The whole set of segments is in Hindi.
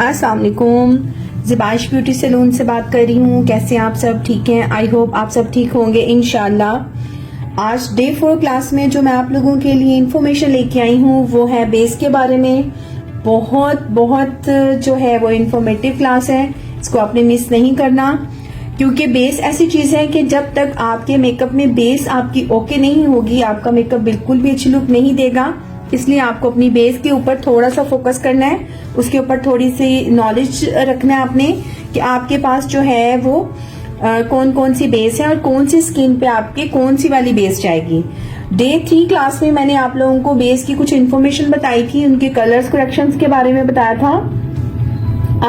अस्सलाम वालेकुम। ज़िबाइश ब्यूटी सैलून से बात कर रही हूँ। कैसे हैं आप सब? ठीक हैं? आई होप आप सब ठीक होंगे इंशाल्लाह। आज डे 4 क्लास में जो मैं आप लोगों के लिए इंफॉर्मेशन लेके आई हूँ वो है बेस के बारे में। बहुत जो है वो इंफॉर्मेटिव क्लास है, इसको आपने मिस नहीं करना, क्योंकि बेस ऐसी चीज है कि जब तक आपके मेकअप में बेस आपकी ओके नहीं होगी, आपका मेकअप बिल्कुल भी अच्छी लुक नहीं देगा। इसलिए आपको अपनी बेस के ऊपर थोड़ा सा फोकस करना है, उसके ऊपर थोड़ी सी नॉलेज रखना है आपने कि आपके पास जो है वो कौन कौन सी बेस है और कौन सी स्किन पे आपके कौन सी वाली बेस जाएगी। डे 3 क्लास में मैंने आप लोगों को बेस की कुछ इन्फॉर्मेशन बताई थी, उनके कलर्स करेक्शंस के बारे में बताया था।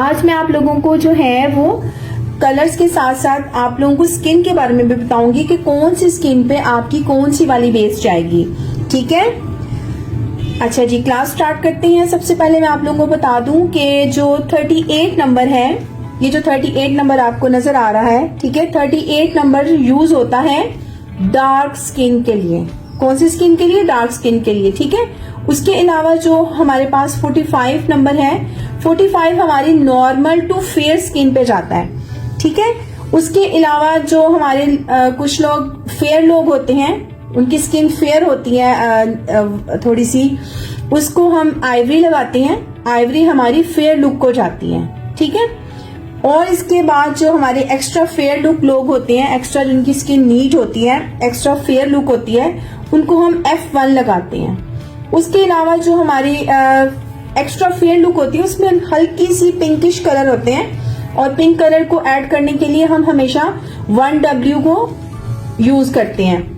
आज मैं आप लोगों को जो है वो कलर्स के साथ साथ आप लोगों को स्किन के बारे में भी बताऊंगी कि कौन सी स्किन पे आपकी कौन सी वाली बेस जाएगी। ठीक है, अच्छा जी, क्लास स्टार्ट करते हैं। सबसे पहले मैं आप लोगों को बता दूं कि जो 38 नंबर है, ये जो 38 नंबर आपको नजर आ रहा है, ठीक है, 38 नंबर यूज होता है डार्क स्किन के लिए। कौन सी स्किन के लिए? डार्क स्किन के लिए। ठीक है, उसके अलावा जो हमारे पास 45 नंबर है, 45 हमारी नॉर्मल टू फेयर स्किन पे जाता है। ठीक है, उसके अलावा जो हमारे कुछ लोग फेयर लोग होते हैं, उनकी स्किन फेयर होती है थोड़ी सी, उसको हम आइवरी लगाते हैं। आइवरी हमारी फेयर लुक को जाती है। ठीक है, और इसके बाद जो हमारे एक्स्ट्रा फेयर लुक लोग होते हैं, एक्स्ट्रा जिनकी स्किन नीट होती है, एक्स्ट्रा फेयर लुक होती है, उनको हम F1 लगाते हैं। उसके अलावा जो हमारी एक्स्ट्रा फेयर लुक होती है उसमें हल्की सी पिंकिश कलर होते हैं, और पिंक कलर को ऐड करने के लिए हम हमेशा 1W को यूज करते हैं।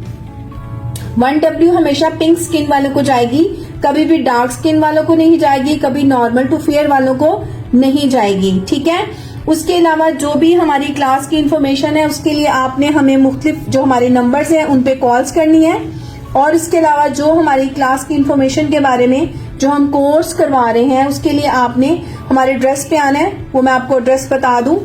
1W हमेशा पिंक स्किन वालों को जाएगी, कभी भी डार्क स्किन वालों को नहीं जाएगी, कभी नॉर्मल टू फेयर वालों को नहीं जाएगी। ठीक है, उसके अलावा जो भी हमारी क्लास की इंफॉर्मेशन है उसके लिए आपने हमें मुख्तलिफ जो हमारे नंबर्स हैं उन पे कॉल्स करनी है, और इसके अलावा जो हमारी क्लास की इंफॉर्मेशन के बारे में जो हम कोर्स करवा रहे हैं उसके लिए आपने हमारे ड्रेस पे आना है। वो मैं आपको एड्रेस बता दूं।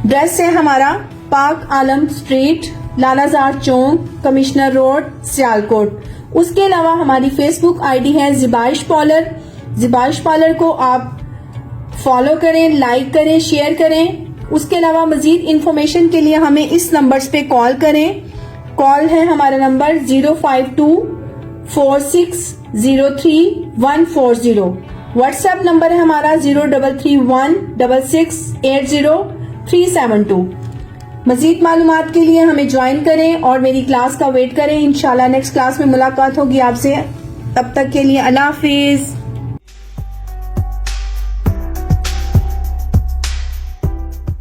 ड्रेस है हमारा पाक आलम स्ट्रीट, लालाजार चौक, कमिश्नर रोड, सियालकोट। उसके अलावा हमारी फेसबुक आईडी है ज़िबाइश पार्लर। ज़िबाइश पार्लर को आप फॉलो करें, लाइक करें, शेयर करें। उसके अलावा मजीद इंफॉर्मेशन के लिए हमें इस नंबर्स पे कॉल करें। कॉल है हमारा नंबर 05246031140। व्हाट्सएप नंबर है हमारा 0331680372। मजीद मालूमात के लिए हमें ज्वाइन करें और मेरी क्लास का वेट करें। इंशाल्लाह नेक्स्ट क्लास में मुलाकात होगी आपसे। तब तक के लिए अल्लाह हाफिज।